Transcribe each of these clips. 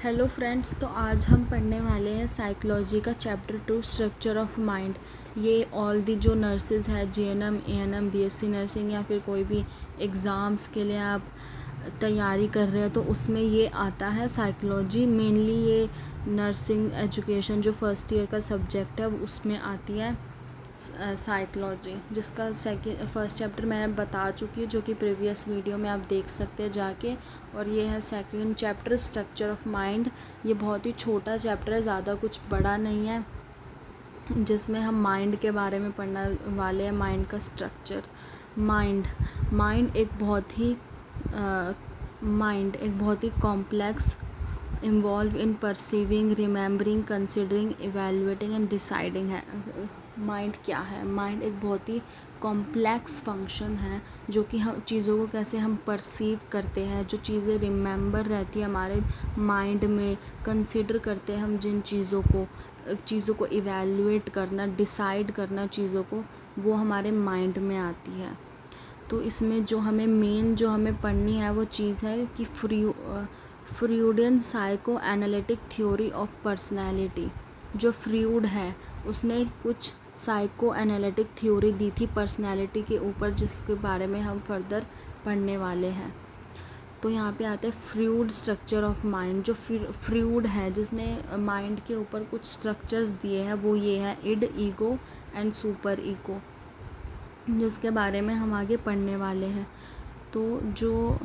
Hello friends, तो आज हम पढ़ने वाले हैं साइकोलॉजी का चैप्टर 2 स्ट्रक्चर ऑफ माइंड। ये ऑल दी जो नर्सेज है जीएनएम, एएनएम, बीएससी नर्सिंग या फिर कोई भी एग्ज़ाम्स के लिए आप तैयारी कर रहे हो तो उसमें ये आता है साइकोलॉजी। मेनली ये नर्सिंग एजुकेशन जो फर्स्ट ईयर का सब्जेक्ट है उसमें आती है साइकोलॉजी, जिसका फर्स्ट चैप्टर मैं बता चुकी हूँ जो कि प्रीवियस वीडियो में आप देख सकते हैं जाके। और ये है second chapter structure of mind. ये बहुत ही छोटा चैप्टर है, ज़्यादा कुछ बड़ा नहीं है, जिसमें हम माइंड के बारे में पढ़ने वाले हैं। माइंड का स्ट्रक्चर। माइंड एक बहुत ही complex, involve in perceiving, remembering, considering, evaluating and deciding है। माइंड क्या है? माइंड एक बहुत ही कॉम्प्लेक्स फंक्शन है जो कि हम चीज़ों को कैसे हम परसीव करते हैं, जो चीज़ें रिमेंबर रहती है हमारे माइंड में, कंसिडर करते हैं हम जिन चीज़ों को इवेलुएट करना, डिसाइड करना चीज़ों को, वो हमारे माइंड में आती है। तो इसमें जो हमें पढ़नी है वो चीज़ है कि Freudian psycho analytic theory of personality. जो फ्रूड है उसने कुछ साइको एनालिटिक थ्योरी दी थी पर्सनैलिटी के ऊपर, जिसके बारे में हम फर्दर पढ़ने वाले हैं। तो यहाँ पे आता है फ्रूड स्ट्रक्चर ऑफ माइंड। जो फ्रूड है जिसने माइंड के ऊपर कुछ स्ट्रक्चर्स दिए हैं वो ये है id, ego and superego, जिसके बारे में हम आगे पढ़ने वाले हैं। तो जो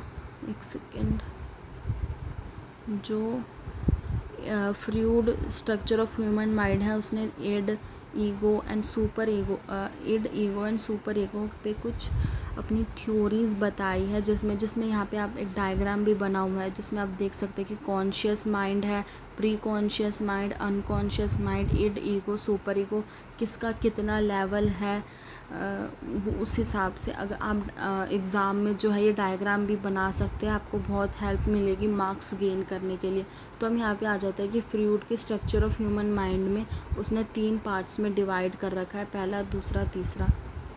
Freud structure of human mind है उसने id, ego and superego पे कुछ अपनी थ्योरीज़ बताई है, जिसमें यहाँ पे आप एक डायग्राम भी बना हुआ है जिसमें आप देख सकते हैं कि कॉन्शियस माइंड है, preconscious mind, unconscious mind, id, ego, super ego, किसका कितना लेवल है। वो उस हिसाब से अगर आप एग्ज़ाम में जो है ये डायग्राम भी बना सकते हैं, आपको बहुत हेल्प मिलेगी मार्क्स गेन करने के लिए। तो हम यहाँ पे आ जाते हैं कि फ्रूड के स्ट्रक्चर ऑफ ह्यूमन माइंड में उसने 3 पार्ट्स में डिवाइड कर रखा है, पहला, दूसरा, तीसरा,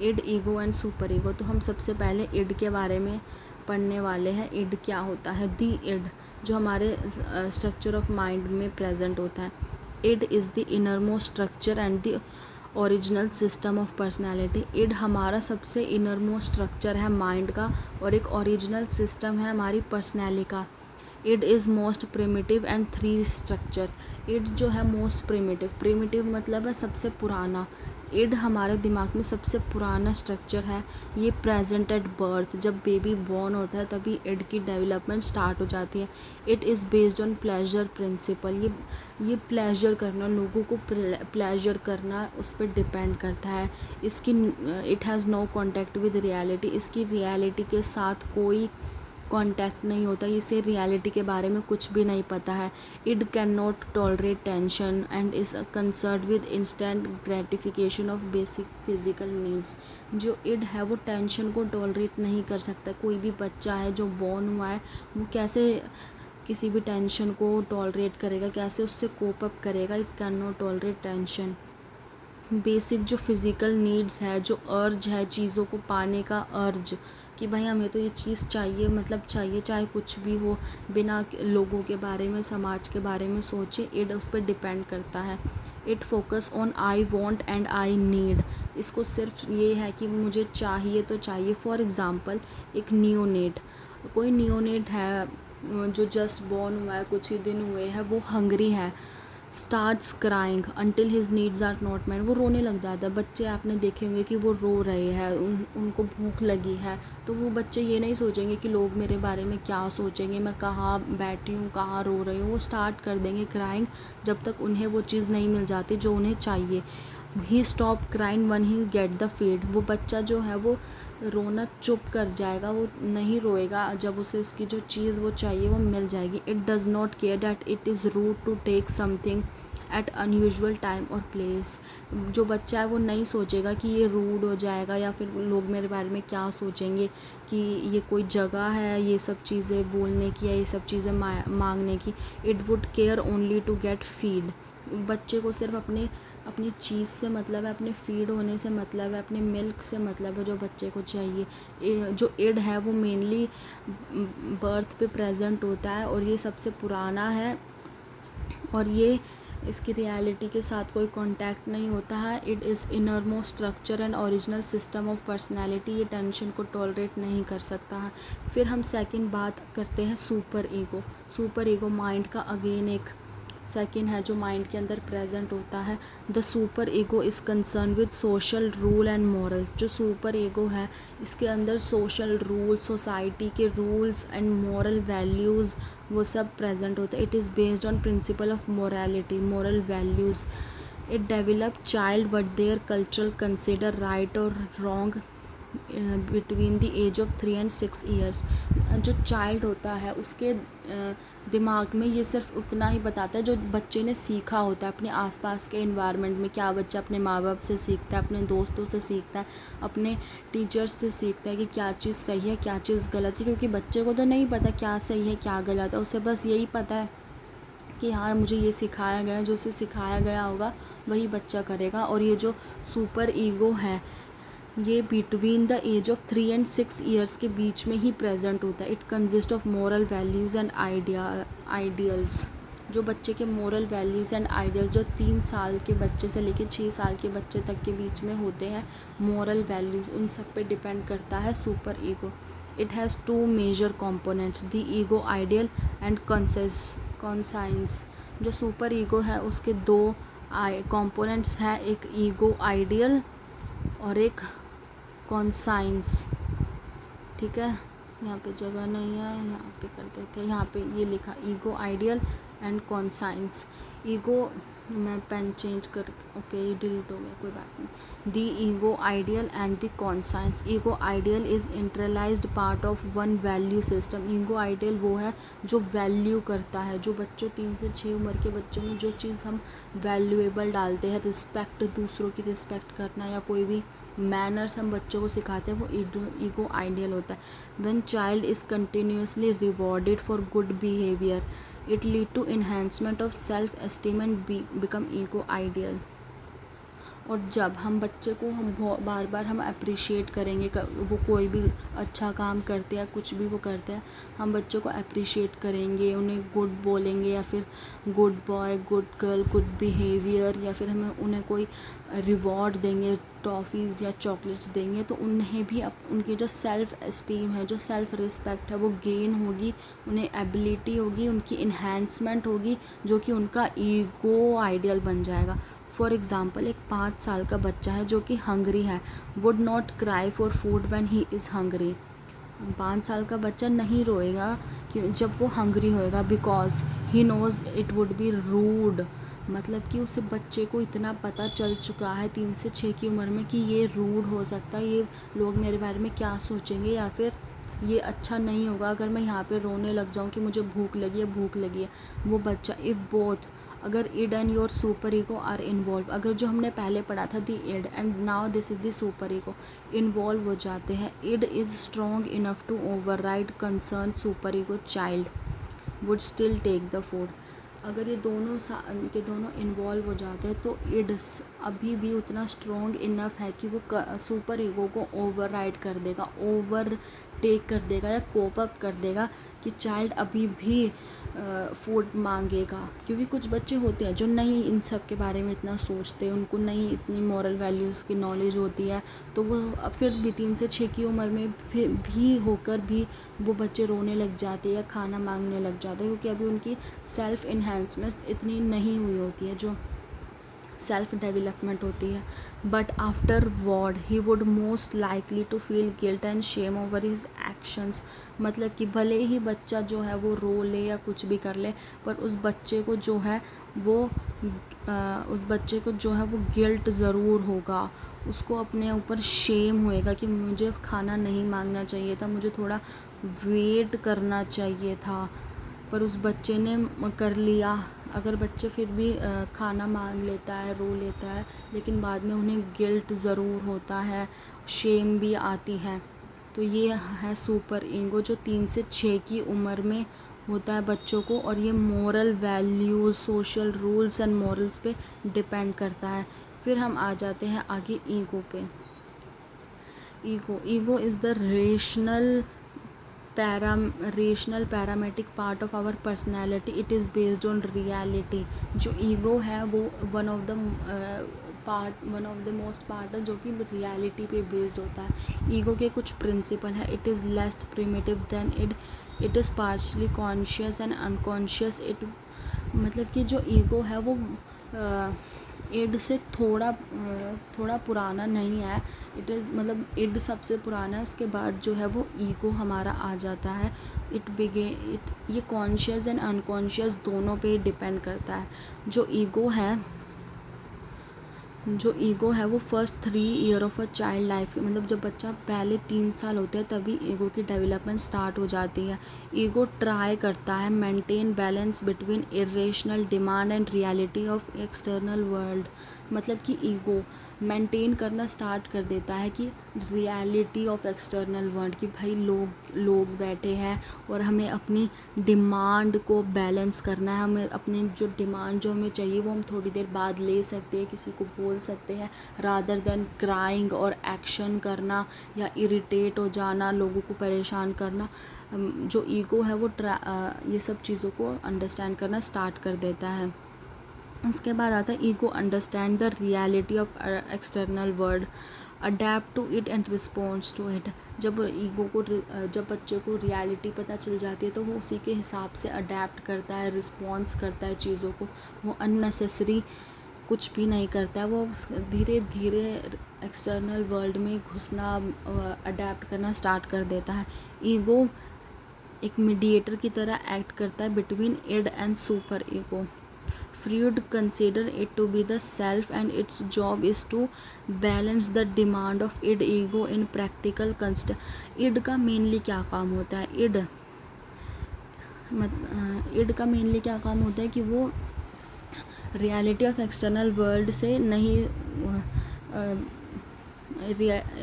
id, ego and superego. तो हम सबसे पहले इड के बारे में पढ़ने वाले हैं। इड क्या होता है? दी इड जो हमारे स्ट्रक्चर ऑफ माइंड में प्रेजेंट होता है। Id is the innermost structure and the original system of personality. Id हमारा सबसे इनर मोस्ट स्ट्रक्चर है माइंड का और एक ओरिजिनल सिस्टम है हमारी पर्सनैलिटी का। Id is most primitive and three structure. Id जो है मोस्ट प्रिमिटिव मतलब है सबसे पुराना। इड हमारे दिमाग में सबसे पुराना स्ट्रक्चर है। ये प्रेजेंट एट बर्थ, जब बेबी बॉर्न होता है तभी इड की डेवलपमेंट स्टार्ट हो जाती है। It is based on pleasure principal. ये प्लेजर करना, लोगों को प्लेजर करना उस पर डिपेंड करता है। It has no contact with reality. इसकी रियलिटी के साथ कोई कांटेक्ट नहीं होता, इसे रियलिटी के बारे में कुछ भी नहीं पता है। Id cannot tolerate tension and is concern with instant gratification of basic physical needs. जो इड है वो टेंशन को टॉलरेट नहीं कर सकता। कोई भी बच्चा है जो बॉर्न हुआ है वो कैसे किसी भी टेंशन को टॉलरेट करेगा, कैसे उससे कोप अप करेगा? It can not tolerate tension. Basic जो फिज़िकल नीड्स है, जो अर्ज है चीज़ों को पाने का अर्ज, कि भाई हमें तो ये चीज़ चाहिए, मतलब चाहिए, चाहे कुछ भी हो, बिना लोगों के बारे में, समाज के बारे में सोचे, इड उस पर डिपेंड करता है। It focus on I want and I need. इसको सिर्फ ये है कि मुझे चाहिए तो चाहिए। फॉर एग्ज़ाम्पल, एक नियोनेट, कोई नियोनेट है जो जस्ट बॉर्न हुआ है, कुछ ही दिन हुए हैं, वो हंग्री है, starts crying until his needs are not met. वो रोने लग जाता है। बच्चे आपने देखे होंगे कि वो रो रहे हैं, उनको भूख लगी है, तो वो बच्चे ये नहीं सोचेंगे कि लोग मेरे बारे में क्या सोचेंगे, मैं कहाँ बैठी हूँ, कहाँ रो रही हूँ। वो स्टार्ट कर देंगे क्राइंग जब तक उन्हें वो चीज़ नहीं मिल जाती जो उन्हें चाहिए। He stop crying when he get the feed. वो बच्चा जो है वो रोना चुप कर जाएगा, वो नहीं रोएगा जब उसे उसकी जो चीज़ वो चाहिए वो मिल जाएगी। It does not care that it is rude to take something at unusual time और प्लेस। जो बच्चा है वो नहीं सोचेगा कि ये रूड हो जाएगा या फिर लोग मेरे बारे में क्या सोचेंगे, कि ये कोई जगह है ये सब चीज़ें बोलने की या ये सब चीज़ें मांगने की। It would care only to get feed. बच्चे को सिर्फ अपनी चीज़ से मतलब है, अपने फीड होने से मतलब है, अपने मिल्क से मतलब है जो बच्चे को चाहिए। जो इड है वो मेनली बर्थ पे प्रेजेंट होता है और ये सबसे पुराना है और ये इसकी रियलिटी के साथ कोई कांटेक्ट नहीं होता है। It is innermost structure and original system of personality. ये टेंशन को टॉलरेट नहीं कर सकता है। फिर हम सेकंड बात करते हैं superego. Super ego mind का अगेन एक सेकंड है जो माइंड के अंदर प्रेजेंट होता है। The superego is concern with social rule and moral. जो सुपर ईगो है इसके अंदर सोशल रूल, सोसाइटी के रूल्स एंड मॉरल वैल्यूज़ वो सब प्रेजेंट होता है। It is based on principle of morality, moral values. It develop child what their cultural consider right और wrong between the age of 3 and 6 years. जो child होता है उसके दिमाग में ये सिर्फ उतना ही बताता है जो बच्चे ने सीखा होता है अपने आसपास के एनवायरनमेंट में। क्या बच्चा अपने माँ बाप से सीखता है, अपने दोस्तों से सीखता है, अपने टीचर्स से सीखता है कि क्या चीज़ सही है क्या चीज़ गलत है। क्योंकि बच्चे को तो नहीं पता क्या सही है क्या गलत है, उसे बस यही पता है कि हाँ मुझे ये सिखाया गया है, जो उसे सिखाया गया होगा वही बच्चा करेगा। और ये जो सुपर ईगो है ये between the age of 3 and 6 years के बीच में ही प्रेजेंट होता है। It consist of moral values and ideals. जो बच्चे के मॉरल वैल्यूज़ एंड आइडियल्स जो 3 साल के बच्चे से लेकर 6 साल के बच्चे तक के बीच में होते हैं, मॉरल वैल्यूज़ उन सब पे डिपेंड करता है superego. It has 2 major components, the ego ideal and conscience. जो सुपर ईगो है उसके 2 कंपोनेंट्स हैं, एक ईगो आइडियल और एक कॉन्साइंस। ठीक है, यहाँ पे जगह नहीं है, यहाँ पे कर देते हैं। यहाँ पे ये लिखा ego ideal and conscience. Ego मैं पेन चेंज कर, ओके ये डिलीट हो गया कोई बात नहीं। The ego ideal and the conscience. Ego ideal is internalized part of one value system. Ego ideal वो है जो वैल्यू करता है, जो बच्चों 3 से 6 उम्र के बच्चों में जो चीज़ हम वैल्यूएबल डालते हैं, रिस्पेक्ट, दूसरों की रिस्पेक्ट करना या कोई भी मैनर्स हम बच्चों को सिखाते हैं, वो ईगो आइडियल होता है। When child is continuously rewarded for good behaviour it lead to enhancement of self esteem and become ego ideal. और जब हम बच्चे को हम बार बार हम अप्रिशिएट करेंगे, वो कोई भी अच्छा काम करते हैं कुछ भी वो करते हैं, हम बच्चों को अप्रिशिएट करेंगे, उन्हें गुड बोलेंगे या फिर good boy, good girl, good behaviour, या फिर हमें उन्हें कोई रिवॉर्ड देंगे, टॉफ़ीज़ या चॉकलेट्स देंगे, तो उन्हें भी उनकी जो सेल्फ़ एस्टीम है, जो सेल्फ़ रिस्पेक्ट है वो गेन होगी, उन्हें एबिलिटी होगी, उनकी इन्हेंसमेंट होगी, जो कि उनका ईगो आइडियल बन जाएगा। फॉर एग्ज़ाम्पल, एक 5 साल का बच्चा है जो कि हंग्री है, would not cry for food when he is hungry. 5 साल का बच्चा नहीं रोएगा कि जब वो हंग्री होएगा, because he knows it would be rude. मतलब कि उसे बच्चे को इतना पता चल चुका है 3 से 6 की उम्र में कि ये रूड हो सकता है, ये लोग मेरे बारे में क्या सोचेंगे, या फिर ये अच्छा नहीं होगा अगर मैं यहाँ पे रोने लग जाऊँ कि मुझे भूख लगी है भूख लगी है। वो बच्चा, इफ़ बोथ, अगर id and your super ego are involve, अगर जो हमने पहले पढ़ा था the id and now this is the super ego, involve हो जाते हैं, id is strong enough to override concern super ego, child would still take the food. अगर ये दोनों इन्वॉल्व हो जाते हैं तो इड अभी भी उतना स्ट्रॉन्ग इनफ है कि वो सुपर ईगो को ओवरराइड कर देगा, ओवर टेक कर देगा या कोप अप कर देगा कि चाइल्ड अभी भी फूड मांगेगा। क्योंकि कुछ बच्चे होते हैं जो नहीं इन सब के बारे में इतना सोचते, उनको नहीं इतनी मॉरल वैल्यूज़ की नॉलेज होती है, तो वो फिर भी 3 से 6 की उम्र में फिर भी होकर भी वो बच्चे रोने लग जाते हैं या खाना मांगने लग जाते हैं, क्योंकि अभी उनकी सेल्फ़ इन्हेंसमेंट इतनी नहीं हुई होती है, जो सेल्फ डेवलपमेंट होती है। But afterward he would most likely to feel guilt and shame over his actions. मतलब कि भले ही बच्चा जो है वो रो ले या कुछ भी कर ले, पर उस बच्चे को जो है वो गिल्ट ज़रूर होगा, उसको अपने ऊपर शेम होएगा कि मुझे खाना नहीं मांगना चाहिए था, मुझे थोड़ा वेट करना चाहिए था, पर उस बच्चे ने कर लिया। अगर बच्चे फिर भी खाना मांग लेता है, रो लेता है, लेकिन बाद में उन्हें गिल्ट ज़रूर होता है, शेम भी आती है। तो ये है सुपर ईगो जो 3 से 6 की उम्र में होता है बच्चों को, और ये moral values, social rules and morals पे डिपेंड करता है। फिर हम आ जाते हैं आगे ईगो पे। Ego is the rational rational pragmatic part of our personality, it is based on reality. जो ईगो है वो one of the most part है जो कि रियलिटी पे बेस्ड होता है। ईगो के कुछ प्रिंसिपल है। It is less primitive than it is partially conscious and unconscious. It मतलब कि जो ईगो है वो इड से थोड़ा पुराना नहीं है। इट इज़ मतलब इड सबसे पुराना है, उसके बाद जो है वो ईगो हमारा आ जाता है। ये कॉन्शियस एंड अनकॉन्शियस दोनों पे डिपेंड करता है। जो ईगो है वो first 3 year of a child life, मतलब जब बच्चा पहले 3 साल होते हैं तभी ईगो की डेवलपमेंट स्टार्ट हो जाती है। ईगो ट्राई करता है maintain balance between irrational demand and reality of external world. मतलब कि ईगो मेंटेन करना स्टार्ट कर देता है कि रियलिटी ऑफ एक्सटर्नल वर्ल्ड, कि भाई लोग बैठे हैं और हमें अपनी डिमांड को बैलेंस करना है। हमें अपनी जो डिमांड जो हमें चाहिए वो हम थोड़ी देर बाद ले सकते हैं, किसी को बोल सकते हैं, रादर देन क्राइंग और एक्शन करना या इरिटेट हो जाना, लोगों को परेशान करना। जो ईगो है वो ये सब चीज़ों को अंडरस्टैंड करना स्टार्ट कर देता है। उसके बाद आता है ego understand the reality of external world, adapt to it and response to it. जब बच्चे को रियलिटी पता चल जाती है तो वो उसी के हिसाब से अडेप्ट करता है, रिस्पॉन्स करता है चीज़ों को। वो अननेसेसरी कुछ भी नहीं करता है, वो धीरे धीरे एक्सटर्नल वर्ल्ड में घुसना, अडेप्ट करना स्टार्ट कर देता है। ईगो एक मीडिएटर की तरह एक्ट करता है between id and superego. Freud consider it to be the self and its job is to balance the demand of id ego in practical id का मेनली क्या काम होता है? id का मेनली क्या काम होता है कि वो रियलिटी ऑफ एक्सटर्नल वर्ल्ड से नहीं,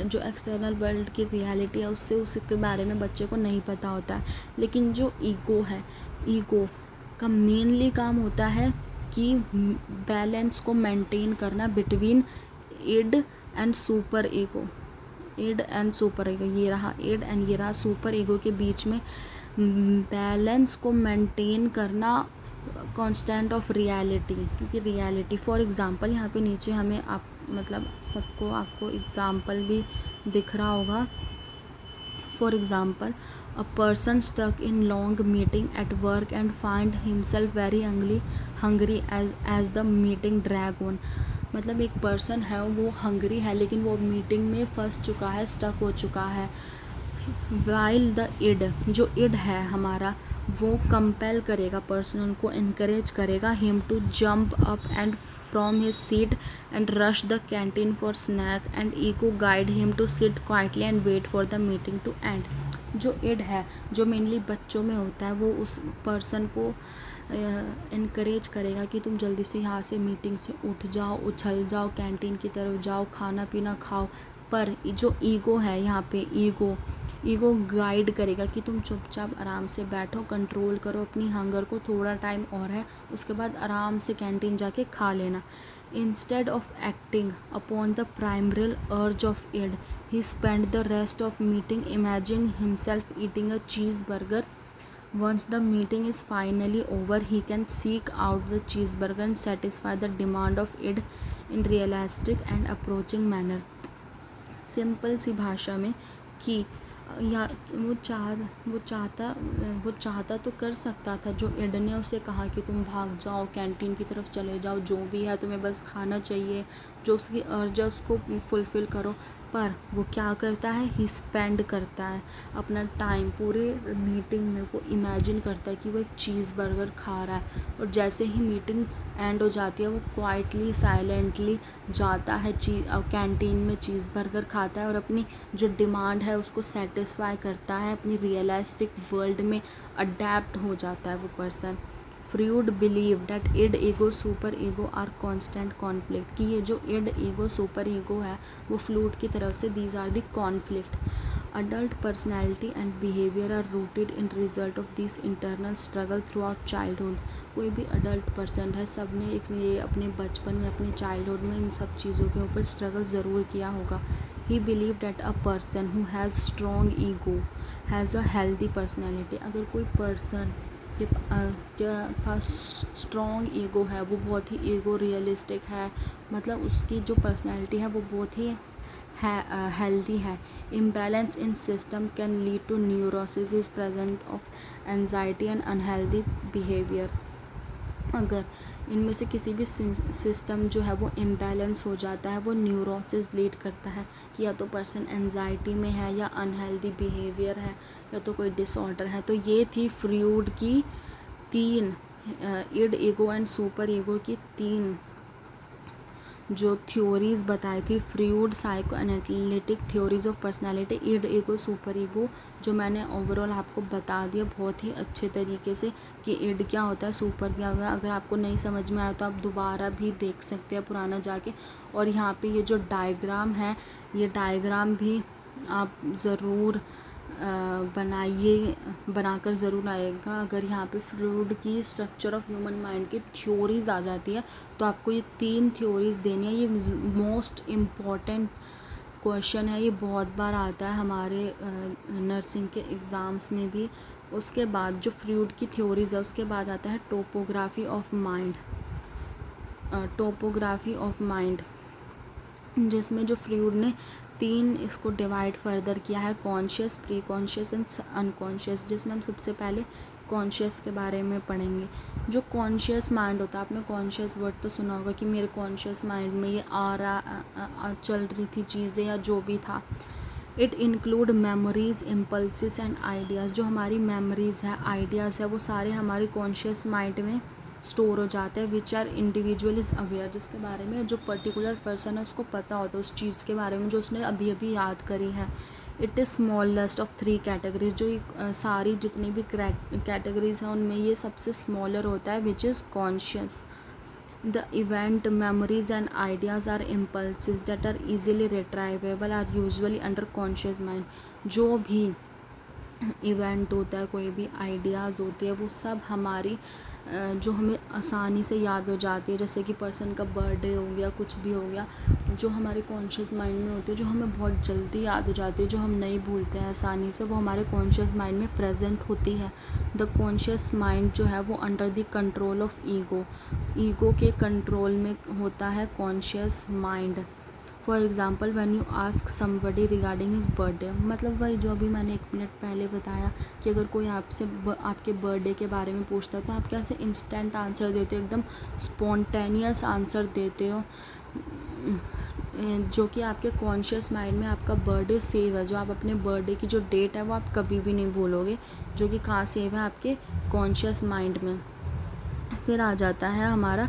जो एक्सटर्नल वर्ल्ड की रियलिटी है उसके बारे में बच्चे को नहीं पता होता है। लेकिन जो ईगो का मेनली काम होता है कि बैलेंस को मेंटेन करना between id and superego. ये रहा इड एंड ये रहा सुपर ईगो के बीच में बैलेंस को मेंटेन करना कांस्टेंट ऑफ रियलिटी। क्योंकि रियलिटी फॉर एग्जांपल यहाँ पे नीचे हमें आपको एग्जांपल भी दिख रहा होगा। For example, a person stuck in long meeting at work and find himself very hungry as the meeting drag on। मतलब एक पर्सन है वो हंग्री है लेकिन वो मीटिंग में फंस चुका है, स्टक हो चुका है। while the id, जो id है हमारा, वो कंपेल करेगा, पर्सन को इनकरेज करेगा him to jump up and from his seat and rush the canteen for snack, and ego guide him to sit quietly and wait for the meeting to end। जो id है जो mainly बच्चों में होता है वो उस पर्सन को इनकरेज करेगा कि तुम जल्दी से यहाँ से मीटिंग से उठ जाओ, उछल जाओ, कैंटीन की तरफ जाओ, खाना पीना खाओ। पर जो ईगो है यहाँ पे, ईगो गाइड करेगा कि तुम चुपचाप आराम से बैठो, कंट्रोल करो अपनी हंगर को, थोड़ा टाइम और है, उसके बाद आराम से कैंटीन जाके खा लेना। Instead of acting upon the primal urge of id, he spent the rest of meeting imagining himself eating a cheeseburger. Once the meeting is finally over, he can seek out the cheeseburger and satisfy the demand of id in realistic and approaching manner। Simple सी भाषा में कि या वो चाहता तो कर सकता था। जो इड ने उसे कहा कि तुम भाग जाओ, कैंटीन की तरफ चले जाओ, जो भी है तुम्हें बस खाना चाहिए, जो उसकी अर्ज है उसको फुलफ़िल करो। पर वो क्या करता है, ही स्पेंड करता है अपना टाइम, पूरे मीटिंग में वो इमेजिन करता है कि वो एक चीज़ बर्गर खा रहा है। और जैसे ही मीटिंग एंड हो जाती है वो क्वाइटली साइलेंटली जाता है कैंटीन में चीज़ बर्गर खाता है और अपनी जो डिमांड है उसको सेटिस्फाई करता है, अपनी रियलिस्टिक वर्ल्ड में अडेप्ट हो जाता है वो person. Freud believe that id ego super ego are constant conflict, कि ये जो इड ईगो सुपर ईगो है वो फ्लूड की तरफ से these are the conflict. Adult personality and behaviour are rooted in result of this internal struggle throughout childhood. कोई भी अडल्ट पर्सन है, सब ने ये अपने बचपन में, अपने चाइल्डहुड में इन सब चीज़ों के ऊपर स्ट्रगल ज़रूर किया होगा ही believe that a person who has strong ego has a healthy personality. अगर कोई पर्सन के पास स्ट्रॉन्ग ईगो है, वो बहुत ही ईगो रियलिस्टिक है, मतलब उसकी जो पर्सनैलिटी है वो बहुत ही हेल्दी है। Imbalance in system can lead to neurosis is present of anxiety and unhealthy behaviour. अगर इनमें से किसी भी सिस्टम जो है वो इम्बैलेंस हो जाता है, वो न्यूरोसिस लीड करता है कि या तो पर्सन एंजाइटी में है या अनहेल्दी बिहेवियर है या तो कोई डिसऑर्डर है। तो ये थी फ्रूड की 3 id, ego and superego की 3 जो थ्योरीज बताई थी। Freud psychoanalytic theories of personality, id, ego, super ego, जो मैंने ओवरऑल आपको बता दिया बहुत ही अच्छे तरीके से कि इड क्या होता है, सुपर क्या होगा। अगर आपको नहीं समझ में आया तो आप दोबारा भी देख सकते हैं पुराना जाके। और यहाँ पे ये जो डायग्राम है, ये डायग्राम भी आप ज़रूर बनाइए, बनाकर ज़रूर आएगा। अगर यहाँ पे फ्रूड की स्ट्रक्चर ऑफ ह्यूमन माइंड की थ्योरीज आ जाती है तो आपको ये 3 थ्योरीज देनी है। ये मोस्ट इम्पॉर्टेंट क्वेश्चन है, ये बहुत बार आता है हमारे नर्सिंग के एग्ज़ाम्स में भी। उसके बाद जो फ्रूड की थ्योरीज है उसके बाद आता है topography of mind. Topography of mind जिसमें जो फ्रूड ने 3 इसको डिवाइड फर्दर किया है, conscious, pre conscious and unconscious, जिसमें हम सबसे पहले कॉन्शियस के बारे में पढ़ेंगे। जो कॉन्शियस माइंड होता है, आपने कॉन्शियस वर्ड तो सुना होगा कि मेरे कॉन्शियस माइंड में ये चल रही थी चीज़ें या जो भी था। It include memories, impulses and ideas. जो हमारी मेमोरीज़ है, आइडियाज़ है, वो सारे हमारे कॉन्शियस माइंड में स्टोर हो जाते हैं। Which are individual is aware, जिसके बारे में जो पर्टिकुलर पर्सन है उसको पता होता है उस चीज़ के बारे में जो उसने अभी अभी याद करी है। It is smallest of 3 categories. जो सारी जितनी भी कैटेगरीज हैं उनमें ये सबसे स्मॉलर होता है, which is conscious. The event, memories and ideas are impulses that are easily retrievable are usually under conscious mind। जो भी इवेंट होता है, कोई भी आइडियाज़ होते हैं, वो सब हमारी जो हमें आसानी से याद हो जाती है, जैसे कि पर्सन का बर्थडे हो गया, कुछ भी हो गया, जो हमारे कॉन्शियस माइंड में होती है, जो हमें बहुत जल्दी याद हो जाती है, जो हम नहीं भूलते हैं आसानी से, वो हमारे कॉन्शियस माइंड में प्रेजेंट होती है। द कॉन्शियस माइंड जो है वो under the control of ego, ego के कंट्रोल में होता है conscious mind. For example when you ask somebody regarding his birthday, मतलब वही जो अभी मैंने 1 मिनट पहले बताया कि अगर कोई आपसे आपके बर्थडे के बारे में पूछता है तो आप कैसे इंस्टेंट आंसर देते हो, एकदम स्पॉन्टेनियस आंसर देते हो, जो कि आपके कॉन्शियस माइंड में आपका बर्थडे सेव है। जो आप अपने बर्थडे की जो डेट है वो आप कभी भी नहीं भूलोगे, जो कि कहाँ सेव है, आपके कॉन्शियस माइंड में। फिर आ जाता है हमारा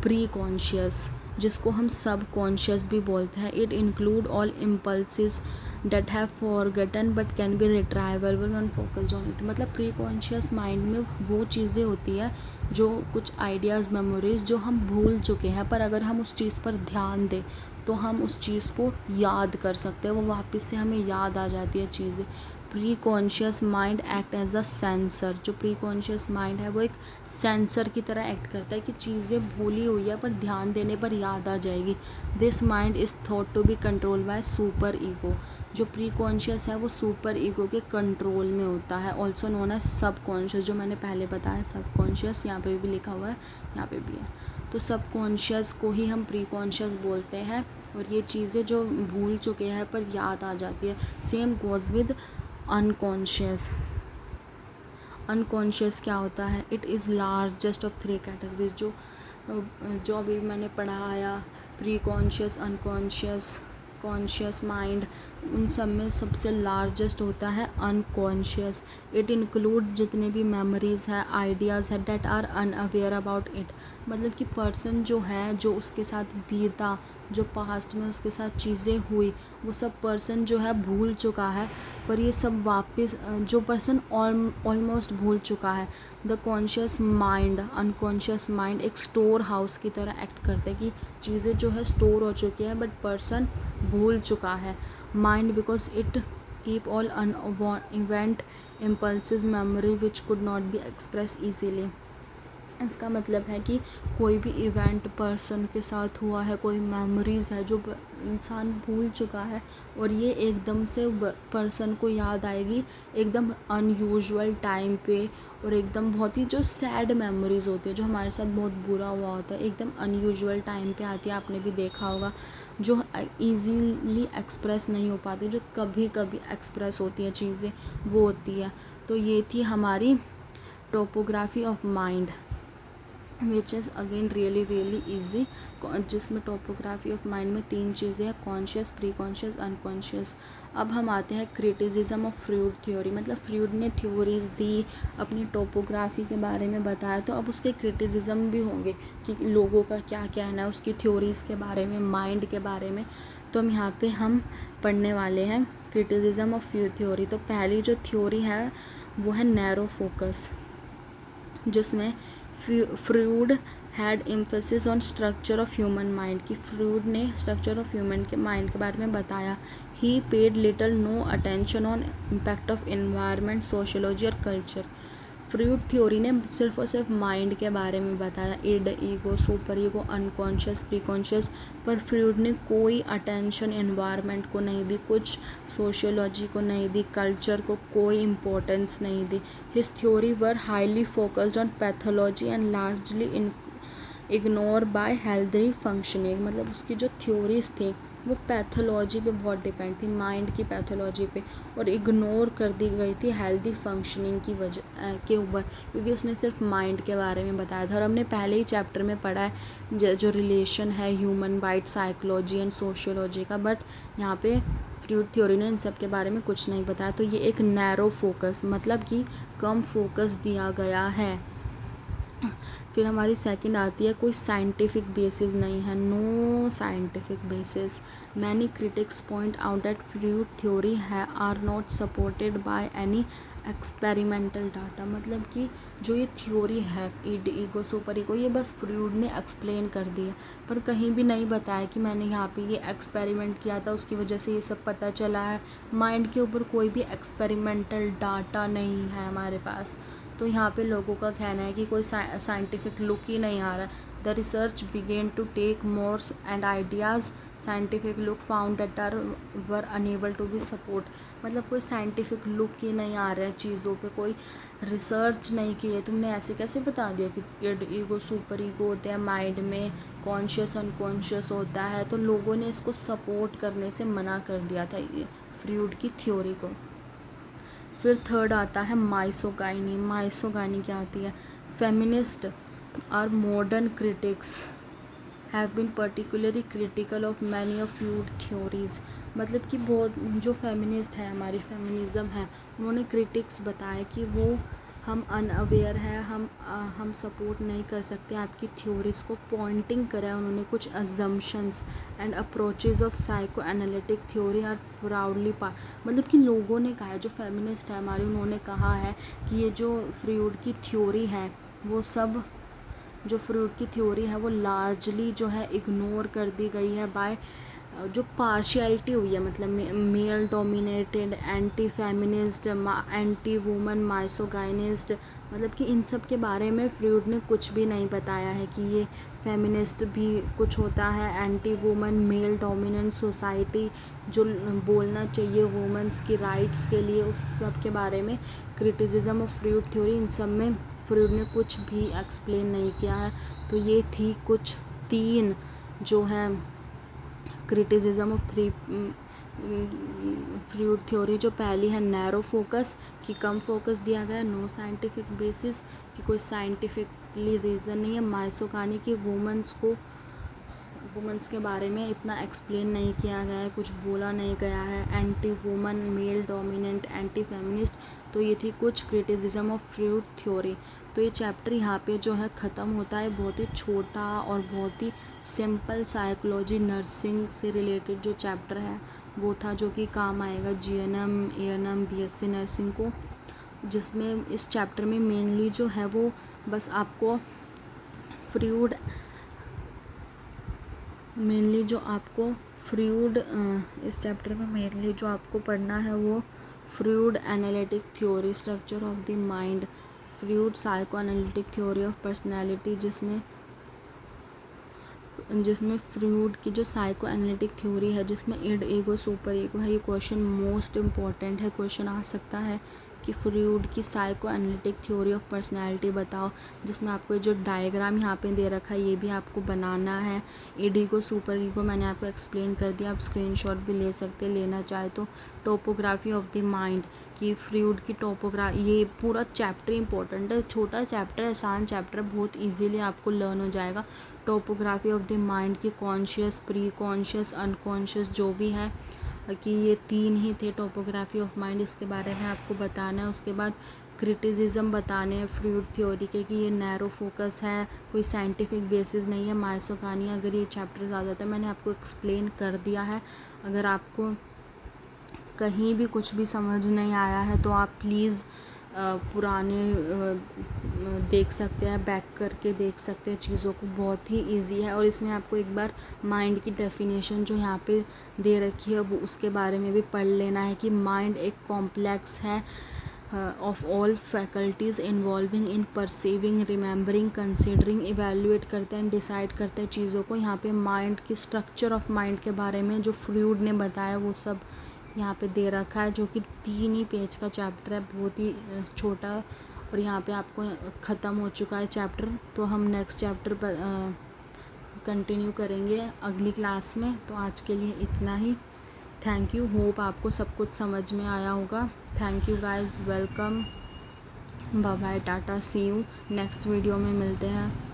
प्री कॉन्शियस, जिसको हम सब कॉन्शियस भी बोलते हैं। It include all impulses that have forgotten but can be retrievable when focused on it. मतलब प्री कॉन्शियस माइंड में वो चीज़ें होती है, जो कुछ आइडियाज़, मेमोरीज जो हम भूल चुके हैं, पर अगर हम उस चीज़ पर ध्यान दें तो हम उस चीज़ को याद कर सकते हैं, वो वापस से हमें याद आ जाती है चीज़ें। Preconscious mind act as a censor. जो प्री कॉन्शियस माइंड है वो एक सेंसर की तरह एक्ट करता है कि चीज़ें भूली हुई है पर ध्यान देने पर याद आ जाएगी। This mind is thought to be control by superego. जो प्री कॉन्शियस है वो सुपर ईगो के कंट्रोल में होता है, also known as subconscious, जो मैंने पहले बताया सब कॉन्शियस, यहाँ पे भी लिखा हुआ है, यहाँ पे भी है। तो सब कॉन्शियस को ही हम प्री कॉन्शियस बोलते हैं, और ये चीज़ें जो भूल चुके हैं पर याद आ जाती है। Same goes with unconscious. Unconscious क्या होता है? It is largest of 3 categories. जो अभी मैंने पढ़ाया, pre conscious, unconscious, conscious mind, उन सब में सबसे लार्जेस्ट होता है अनकॉन्शियस। इट इंक्लूड जितने भी मेमोरीज़ है, आइडियाज़ है, that are unaware about it. मतलब कि पर्सन जो है, जो उसके साथ बीता, जो पास्ट में उसके साथ चीज़ें हुई, वो सब पर्सन जो है भूल चुका है, पर ये सब वापस जो पर्सन ऑलमोस्ट भूल चुका है। The conscious mind, unconscious mind एक स्टोर हाउस की तरह एक्ट करता है कि चीज़ें जो है स्टोर हो चुकी है बट पर्सन भूल चुका है। Mind because it keep all event, impulses, memory which could not be express easily. इसका मतलब है कि कोई भी इवेंट पर्सन के साथ हुआ है, कोई मेमोरीज़ है जो इंसान भूल चुका है, और ये एकदम से पर्सन को याद आएगी एकदम अनयूजुअल टाइम पे, और एकदम बहुत ही जो सैड मेमोरीज होती है, जो हमारे साथ बहुत बुरा हुआ होता है, एकदम अनयूजुअल टाइम पे आती है। आपने भी देखा होगा, जो इजीली एक्सप्रेस नहीं हो पाती, जो कभी कभी एक्सप्रेस होती हैं चीज़ें, वो होती है। तो ये थी हमारी topography of mind, which is again really really easy, जिसमें टोपोग्राफी ऑफ माइंड में 3 चीज़ें हैं, कॉन्शियस, प्री कॉन्शियस, अनकॉन्शियस। अब हम आते हैं क्रिटिसिज्म ऑफ फ्रूड थ्योरी, मतलब फ्रूड ने थ्योरीज दी, अपनी टोपोग्राफी के बारे में बताया, तो अब उसके क्रिटिसिज्म भी होंगे कि लोगों का क्या कहना है उसकी थ्योरीज़ के बारे में, माइंड के बारे में। तो हम यहाँ पे हम पढ़ने वाले हैं क्रिटिसिज्म ऑफ थ्योरी। तो पहली जो थ्योरी है वो है नैरो फोकस, जिसमें Freud had emphasis on structure of human mind, कि फ्रूड ने स्ट्रक्चर ऑफ ह्यूमन के माइंड के बारे में बताया। He paid little no attention on impact of environment, sociology और कल्चर। फ्रूड थ्योरी ने सिर्फ और सिर्फ माइंड के बारे में बताया, id, ego, super ego, unconscious, preconscious, पर फ्रूड ने कोई अटेंशन एनवायरनमेंट को नहीं दी, कुछ सोशियोलॉजी को नहीं दी, कल्चर को कोई इम्पोर्टेंस नहीं दी। His theory were highly focused on pathology and largely ignore by healthy functioning, मतलब उसकी जो थ्योरीज थी वो पैथोलॉजी पे बहुत डिपेंड थी, माइंड की पैथोलॉजी पे, और इग्नोर कर दी गई थी हेल्दी फंक्शनिंग की वजह के ऊपर, क्योंकि उसने सिर्फ माइंड के बारे में बताया था। और हमने पहले ही चैप्टर में पढ़ा है जो रिलेशन है human bite psychology and sociology का, बट यहाँ पे फ्रूड थ्योरी ने इन सब के बारे में कुछ नहीं बताया। तो ये एक नैरो फोकस, मतलब कि कम फोकस दिया गया है। फिर हमारी सेकंड आती है कोई साइंटिफिक बेसिस नहीं है, no scientific basis. Many critics point out that Freud theory है are not supported by any experimental data, मतलब कि जो ये थ्योरी है इड, ईगो, सुपर ईगो, ये बस फ्रूड ने एक्सप्लेन कर दिया, पर कहीं भी नहीं बताया कि मैंने यहाँ पे ये एक्सपेरिमेंट किया था उसकी वजह से ये सब पता चला है। माइंड के ऊपर कोई भी एक्सपेरिमेंटल डाटा नहीं है हमारे पास। तो यहाँ पे लोगों का कहना है कि कोई साइंटिफिक लुक ही नहीं आ रहा है। The research began to take mores and ideas scientific look found that are were unable to be support, मतलब कोई साइंटिफिक लुक ही नहीं आ रहा है चीज़ों पे, कोई रिसर्च नहीं की है। तुमने ऐसे कैसे बता दिया कि इड, ईगो, सुपर ईगो होते हैं माइंड में, कॉन्शियस अनकॉन्शियस होता है, तो लोगों ने इसको सपोर्ट करने से मना कर दिया था ये फ्रूड की थ्योरी को। फिर थर्ड आता है माइसोगाइनी। माइसोगाइनी क्या आती है? फेमिनिस्ट और modern critics have been particularly critical of many of Freud theories, मतलब कि बहुत जो फेमिनिस्ट है, हमारी फेमिनिज़म है, उन्होंने क्रिटिक्स बताया कि वो हम अनअवेयर है, हम सपोर्ट नहीं कर सकते आपकी थ्योरीज़ को। पॉइंटिंग करा है उन्होंने कुछ assumptions and approaches of psycho analytic theory are proudly मतलब कि लोगों ने कहा है, जो फेमिनिस्ट है हमारी, उन्होंने कहा है कि ये जो फ्रूड की थ्योरी है वो सब, जो फ्रूड की थ्योरी है वो लार्जली जो है इग्नोर कर दी गई है बाय जो पार्शियलिटी हुई है, मतलब male dominated, anti feminist, anti woman, misogynist, मतलब कि इन सब के बारे में फ्रूड ने कुछ भी नहीं बताया है कि ये फेमिनिस्ट भी कुछ होता है, anti woman, male dominant society जो बोलना चाहिए वुमेंस की राइट्स के लिए, उस सब के बारे में क्रिटिसिज्म ऑफ फ्रूड थ्योरी, इन सब में फ्रूड ने कुछ भी एक्सप्लेन नहीं किया है। तो ये थी कुछ 3 जो है क्रिटिसिज्म ऑफ फ्रूड थ्योरी। जो पहली है नैरो फोकस, कि कम फोकस दिया गया, नो साइंटिफिक बेसिस, कि कोई साइंटिफिकली रीज़न नहीं है। माइसोगानी की वुमेंस के बारे में इतना एक्सप्लेन नहीं किया गया है, कुछ बोला नहीं गया है। Anti woman, male dominant, anti feminist, तो ये थी कुछ क्रिटिसिज्म ऑफ फ्रूड थ्योरी। तो ये चैप्टर यहाँ पे जो है ख़त्म होता है। बहुत ही छोटा और बहुत ही सिंपल साइकोलॉजी नर्सिंग से रिलेटेड जो चैप्टर है वो था, जो कि काम आएगा जीएनएम, एएनएम, बीएससी नर्सिंग को, जिसमें इस चैप्टर में मेनली जो है वो बस आपको फ्रूड इस चैप्टर में मेनली जो आपको पढ़ना है वो Freud analytic theory, structure of the mind, Freud psycho analytic theory of personality, जिसमें जिसमें फ्रूड की जो साइको एनालिटिक थ्योरी है, जिसमें इड ईगो सुपर ईगो है, ये क्वेश्चन मोस्ट इम्पॉर्टेंट है। क्वेश्चन आ सकता है कि फ्रूड की psycho analytic theory of personality बताओ, जिसमें आपको जो डायग्राम यहाँ पे दे रखा है ये भी आपको बनाना है। इड ईगो सुपर ईगो मैंने आपको एक्सप्लेन कर दिया, आप स्क्रीनशॉट भी ले सकते हैं लेना चाहे तो। टोपोग्राफी ऑफ द माइंड कि फ्रूड की ये पूरा चैप्टर इंपॉर्टेंट है, छोटा चैप्टर है, आसान चैप्टर है, बहुत इजीली आपको लर्न हो जाएगा। टोपोग्राफी ऑफ द माइंड की कॉन्शियस, प्री कॉन्शियस, अनकॉन्शियस जो भी है, कि ये 3 ही थे टोपोग्राफी ऑफ माइंड, इसके बारे में आपको बताना है। उसके बाद क्रिटिसिज्म बताने हैं फ्रूड थ्योरी के कि ये नैरो फोकस है, कोई साइंटिफिक बेसिस नहीं है, माइसो कहानी। अगर ये चैप्टर आ जाता है, मैंने आपको एक्सप्लेन कर दिया है। अगर आपको कहीं भी कुछ भी समझ नहीं आया है तो आप प्लीज़ पुराने देख सकते हैं, बैक करके देख सकते हैं चीज़ों को, बहुत ही इजी है। और इसमें आपको एक बार माइंड की डेफिनेशन जो यहाँ पे दे रखी है वो उसके बारे में भी पढ़ लेना है कि माइंड एक कॉम्प्लेक्स है of all faculties involving in perceiving, remembering, considering, evaluate करते हैं, डिसाइड करते हैं चीज़ों को। यहाँ पे माइंड की स्ट्रक्चर ऑफ माइंड के बारे में जो फ्रूड ने बताया वो सब यहाँ पे दे रखा है, जो कि 3 ही पेज का चैप्टर है, बहुत ही छोटा। और यहाँ पे आपको ख़त्म हो चुका है चैप्टर, तो हम नेक्स्ट चैप्टर पर कंटिन्यू करेंगे अगली क्लास में। तो आज के लिए इतना ही। थैंक यू, होप आपको सब कुछ समझ में आया होगा। Thank you guys, welcome, bye bye, tata, see you, next video में मिलते हैं।